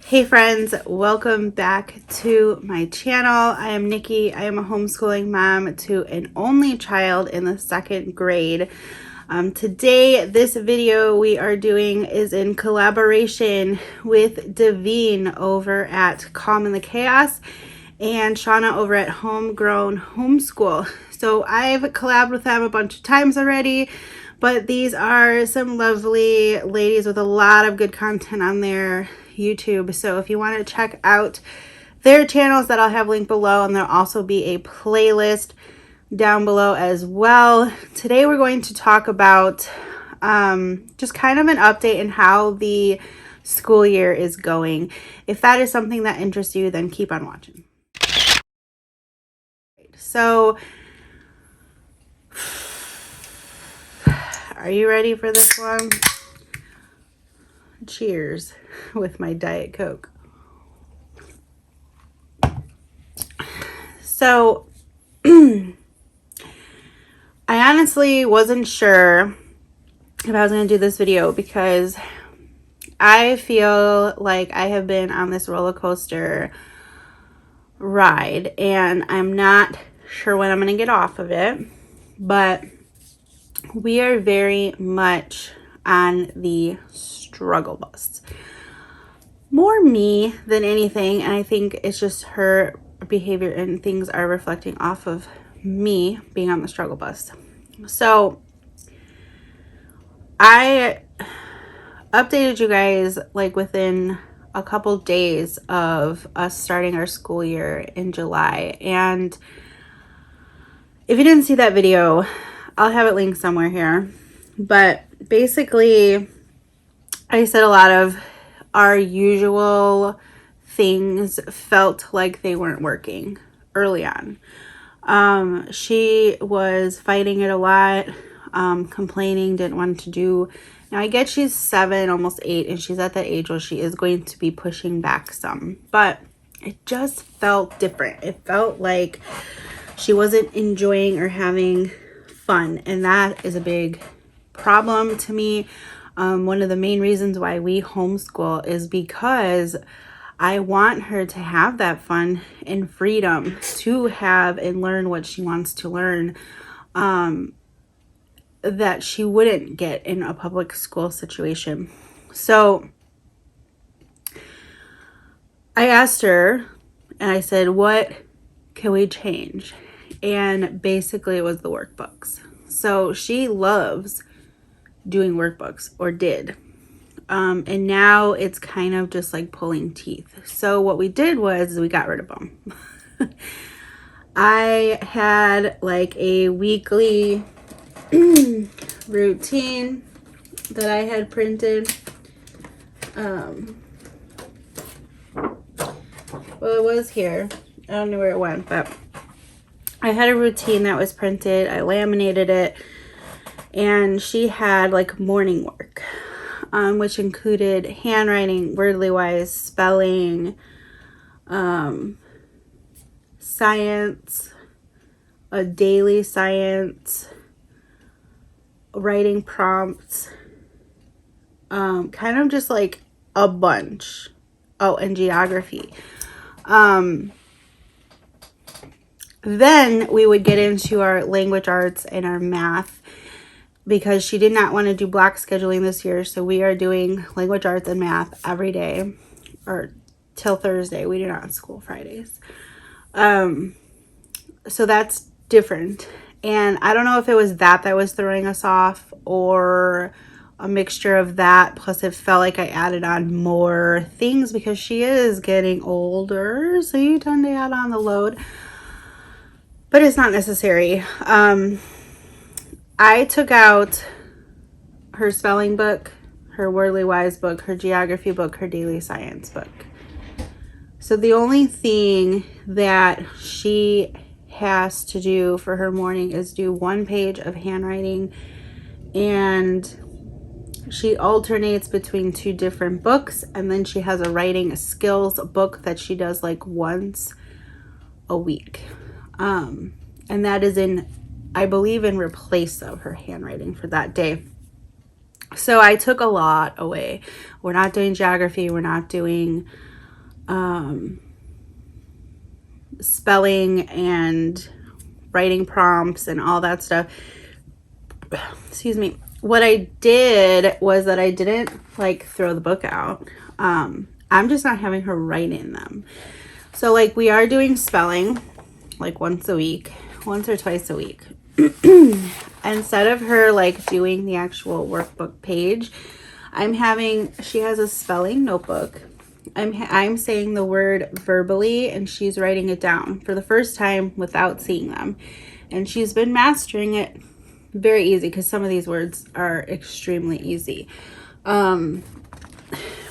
Hey friends, welcome back to my channel. I am Nikki. I am a homeschooling mom to an only child in the 2nd grade. Today, this video we are doing is in collaboration with Devine over at Calm in the Chaos and Shauna over at Homegrown Homeschool. So I've collabed with them a bunch of times already, but these are some lovely ladies with a lot of good content on their YouTube. So if you want to check out their channels, that I'll have linked below, and there'll also be a playlist down below as well. Today we're going to talk about just kind of an update in how the school year is going. If that is something that interests you, then keep on watching. So, are you ready for this one? Cheers with my Diet Coke. So, I honestly wasn't sure if I was going to do this video because I feel like I have been on this roller coaster ride and I'm not sure when I'm going to get off of it, but we are very much on the struggle bus. More me than anything, and I think it's just her behavior and things are reflecting off of me being on the struggle bus. So I updated you guys like within a couple days of us starting our school year in July, and if you didn't see that video, I'll have it linked somewhere here. But basically, I said a lot of our usual things felt like they weren't working early on. She was fighting it a lot, complaining, didn't want to do. Now, I get she's 7, almost 8, and she's at that age where she is going to be pushing back some. But it just felt different. It felt like she wasn't enjoying or having fun, and that is a big problem to me. One of the main reasons why we homeschool is because I want her to have that fun and freedom to have and learn what she wants to learn, that she wouldn't get in a public school situation. So I asked her and I said, what can we change? And basically it was the workbooks. So she loves doing workbooks, or did. And now it's kind of just like pulling teeth. So what we did was we got rid of them. I had like a weekly routine that I had printed. Well, it was here. I don't know where it went, but I had a routine that was printed. I laminated it, and she had like morning work, which included handwriting, wordly wise, spelling, science, a daily science, writing prompts, kind of just like a bunch. Oh, and geography. Then we would get into our language arts and our math, because she did not want to do block scheduling this year. So we are doing language arts and math every day, or till Thursday. We do not have school Fridays. So that's different. And I don't know if it was that was throwing us off, or a mixture of that. Plus it felt like I added on more things because she is getting older. So you tend to add on the load, but it's not necessary. I took out her spelling book, her wordly wise book, her geography book, her daily science book. So the only thing that she has to do for her morning is do 1 page of handwriting, and she alternates between 2 different books, and then she has a writing skills book that she does like once a week. And that is in, I believe, in replace of her handwriting for that day. So I took a lot away. We're not doing geography. We're not doing spelling and writing prompts and all that stuff. Excuse me. What I did was that I didn't like throw the book out. I'm just not having her write in them. So like we are doing spelling like once or twice a week. Instead of her like doing the actual workbook page, she has a spelling notebook. I'm saying the word verbally and she's writing it down for the first time without seeing them. And she's been mastering it very easy because some of these words are extremely easy.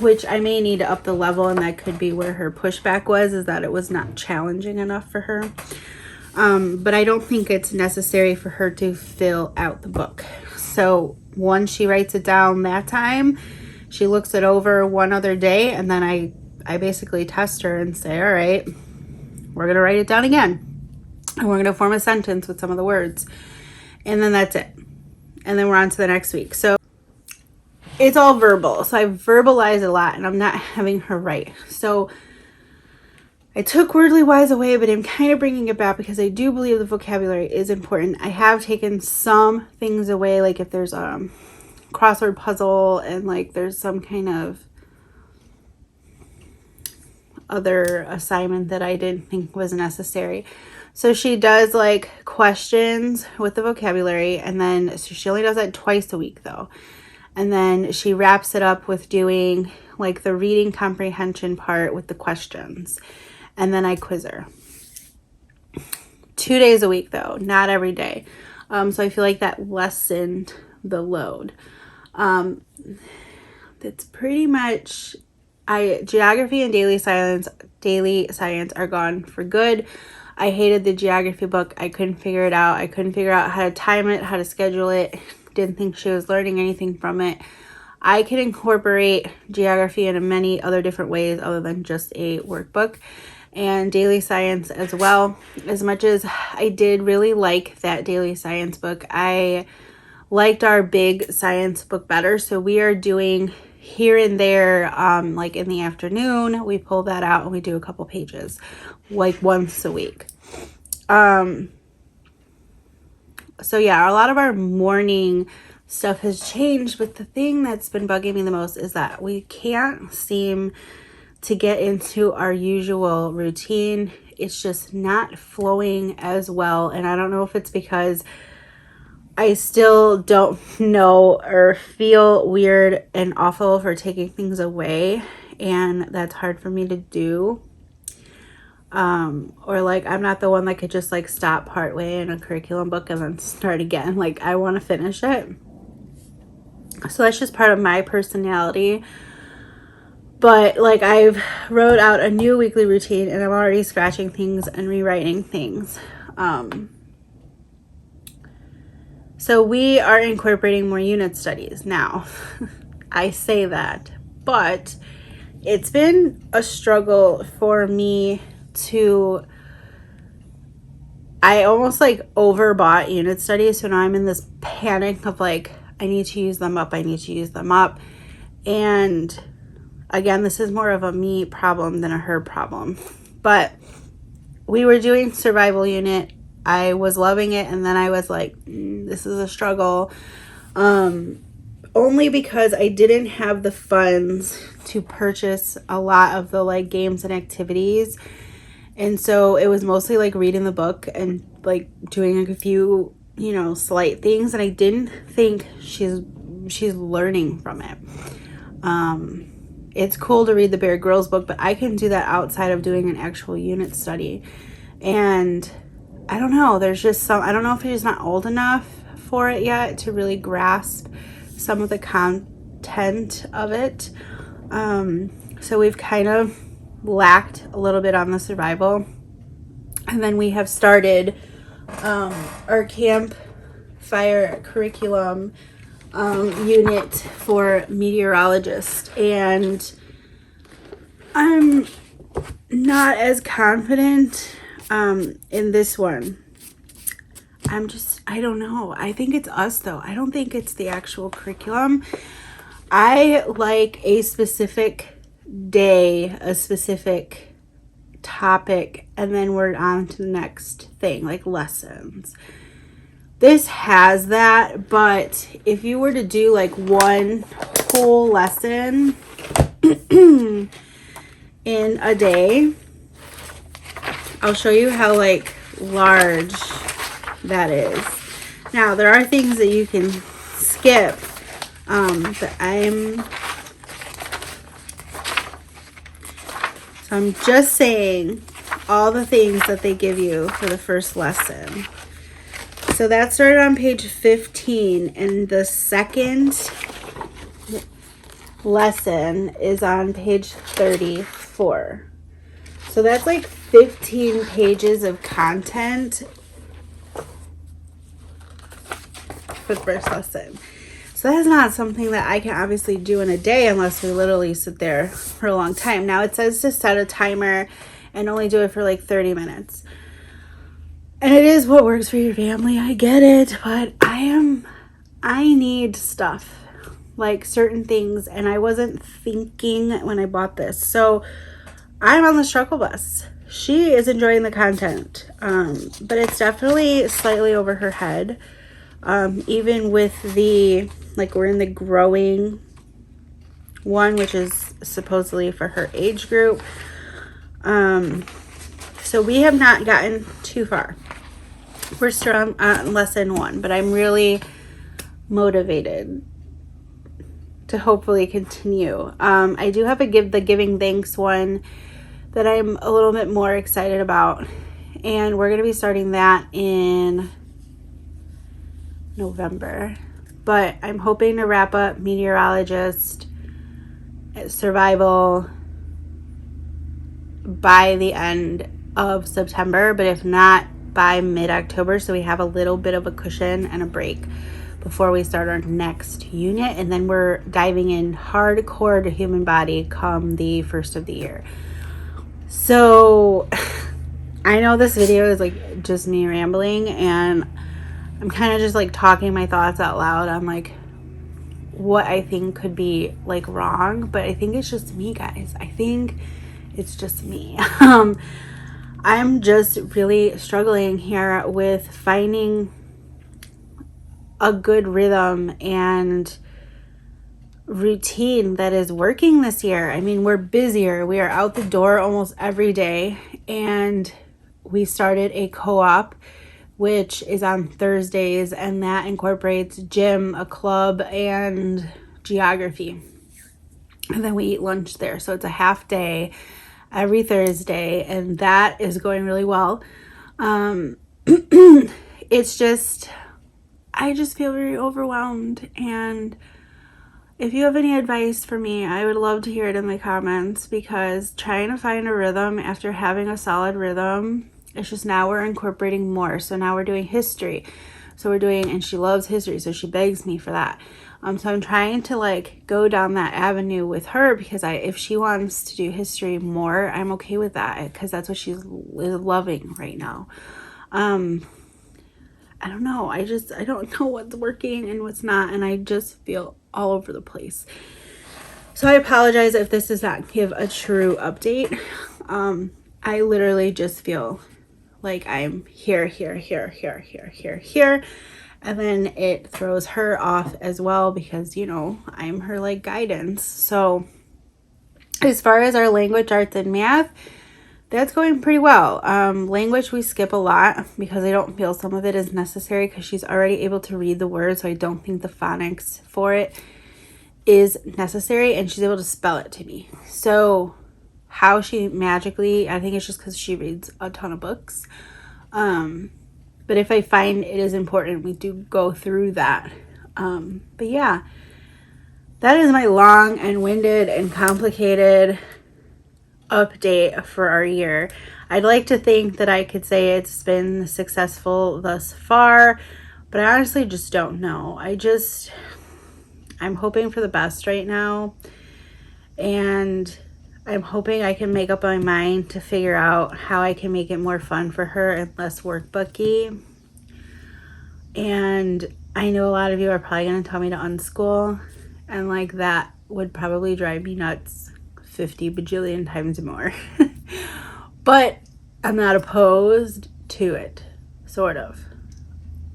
Which I may need to up the level, and that could be where her pushback was, is that it was not challenging enough for her. But I don't think it's necessary for her to fill out the book. So once she writes it down that time, she looks it over one other day, and then I basically test her and say, all right, we're going to write it down again. And we're going to form a sentence with some of the words. And then that's it. And then we're on to the next week. So it's all verbal. So I verbalize a lot, and I'm not having her write. So I took Wordly Wise away, but I'm kind of bringing it back because I do believe the vocabulary is important. I have taken some things away, like if there's a crossword puzzle and like there's some kind of other assignment that I didn't think was necessary. So she does like questions with the vocabulary, and then so she only does that twice a week though. And then she wraps it up with doing like the reading comprehension part with the questions. And then I quiz her. 2 days a week though, not every day. So I feel like that lessened the load. That's pretty much, geography and daily science are gone for good. I hated the geography book. I couldn't figure it out. I couldn't figure out how to time it, how to schedule it. Didn't think she was learning anything from it. I can incorporate geography in many other different ways other than just a workbook, and daily science as well. As much as I did really like that daily science book, I liked our big science book better. So we are doing here and there, like in the afternoon, we pull that out and we do a couple pages like once a week. So yeah, a lot of our morning stuff has changed, but the thing that's been bugging me the most is that we can't seem to get into our usual routine. It's just not flowing as well, and I don't know if it's because I still don't know or feel weird and awful for taking things away, and that's hard for me to do. Or like I'm not the one that could just like stop partway in a curriculum book and then start again. Like I want to finish it. So that's just part of my personality. But like I've wrote out a new weekly routine, and I'm already scratching things and rewriting things. So we are incorporating more unit studies now. I say that, but it's been a struggle for me I almost like overbought unit studies. So now I'm in this panic of like, I need to use them up. And again, this is more of a me problem than a her problem. But we were doing survival unit. I was loving it. And then I was like, this is a struggle. Only because I didn't have the funds to purchase a lot of the like games and activities. And so it was mostly like reading the book and like doing like a few, slight things. And I didn't think she's learning from it. It's cool to read the Bear Grylls book, but I can do that outside of doing an actual unit study. And I don't know, I don't know if she's not old enough for it yet to really grasp some of the content of it. So we've kind of lacked a little bit on the survival, and then we have started our campfire curriculum unit for meteorologists, and I'm not as confident in this one. I don't know. I think it's us though. I don't think it's the actual curriculum. I like a specific day a specific topic, and then we're on to the next thing, like lessons. This has that, but if you were to do like one whole lesson in a day, I'll show you how like large that is. Now there are things that you can skip, but I'm just saying all the things that they give you for the first lesson. So that started on page 15, and the second lesson is on page 34. So that's like 15 pages of content for the first lesson. So that's not something that I can obviously do in a day unless we literally sit there for a long time. Now it says to set a timer and only do it for like 30 minutes. And it is what works for your family. I get it, but I need stuff, like certain things, and I wasn't thinking when I bought this. So I'm on the struggle bus. She is enjoying the content, but it's definitely slightly over her head. Even with the, like, we're in the growing one, which is supposedly for her age group. So we have not gotten too far. We're still on lesson 1, but I'm really motivated to hopefully continue. I do have the giving thanks one that I'm a little bit more excited about, and we're going to be starting that in November. But I'm hoping to wrap up meteorologist, survival by the end of September, but if not, by mid-October, so we have a little bit of a cushion and a break before we start our next unit, and then we're diving in hardcore to human body come the first of the year. So I know this video is like just me rambling, and I'm kind of just like talking my thoughts out loud on like what I think could be like wrong, but I think it's just me, guys. I think it's just me. I'm just really struggling here with finding a good rhythm and routine that is working this year. I mean, we're busier. We are out the door almost every day, and we started a co-op, which is on Thursdays, and that incorporates gym, a club, and geography. And then we eat lunch there. So it's a half day every Thursday, and that is going really well. It's just, I just feel very overwhelmed, and if you have any advice for me, I would love to hear it in the comments, because trying to find a rhythm after having a solid rhythm, it's just now we're incorporating more. So now we're doing history. So we're doing, and she loves history, so she begs me for that. So I'm trying to like go down that avenue with her, because if she wants to do history more, I'm okay with that, because that's what she's loving right now. I don't know. I don't know what's working and what's not, and I just feel all over the place. So I apologize if this does not give a true update. I literally just feel like I'm here, and then it throws her off as well, because, you know, I'm her like guidance. So as far as our language, arts, and math, that's going pretty well. Language, we skip a lot because I don't feel some of it is necessary, because she's already able to read the words, so I don't think the phonics for it is necessary, and she's able to spell it to me. So how she magically, I think it's just because she reads a ton of books. But if I find it is important, we do go through that. But yeah, that is my long and winded and complicated update for our year. I'd like to think that I could say it's been successful thus far, but I honestly just don't know. I'm hoping for the best right now, and I'm hoping I can make up my mind to figure out how I can make it more fun for her and less workbooky. And I know a lot of you are probably going to tell me to unschool, and like that would probably drive me nuts 50 bajillion times more. But I'm not opposed to it, sort of.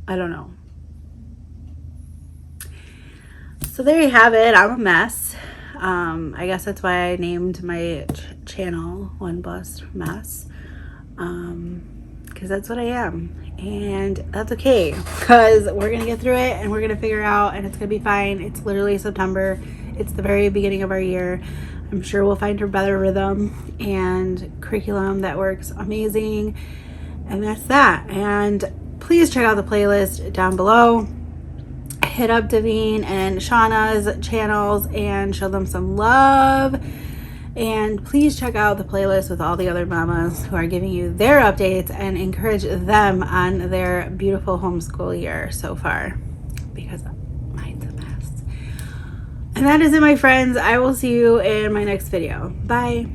I don't know. So there you have it. I'm a mess. I guess that's why I named my channel One Blessed Mess. Because that's what I am. And that's okay. Because we're going to get through it and we're going to figure it out and it's going to be fine. It's literally September. It's the very beginning of our year. I'm sure we'll find a better rhythm and curriculum that works amazing. And that's that. And please check out the playlist down below. Hit up Davine and Shauna's channels and show them some love. And please check out the playlist with all the other mamas who are giving you their updates and encourage them on their beautiful homeschool year so far, because mine's a mess. And that is it, my friends. I will see you in my next video. Bye.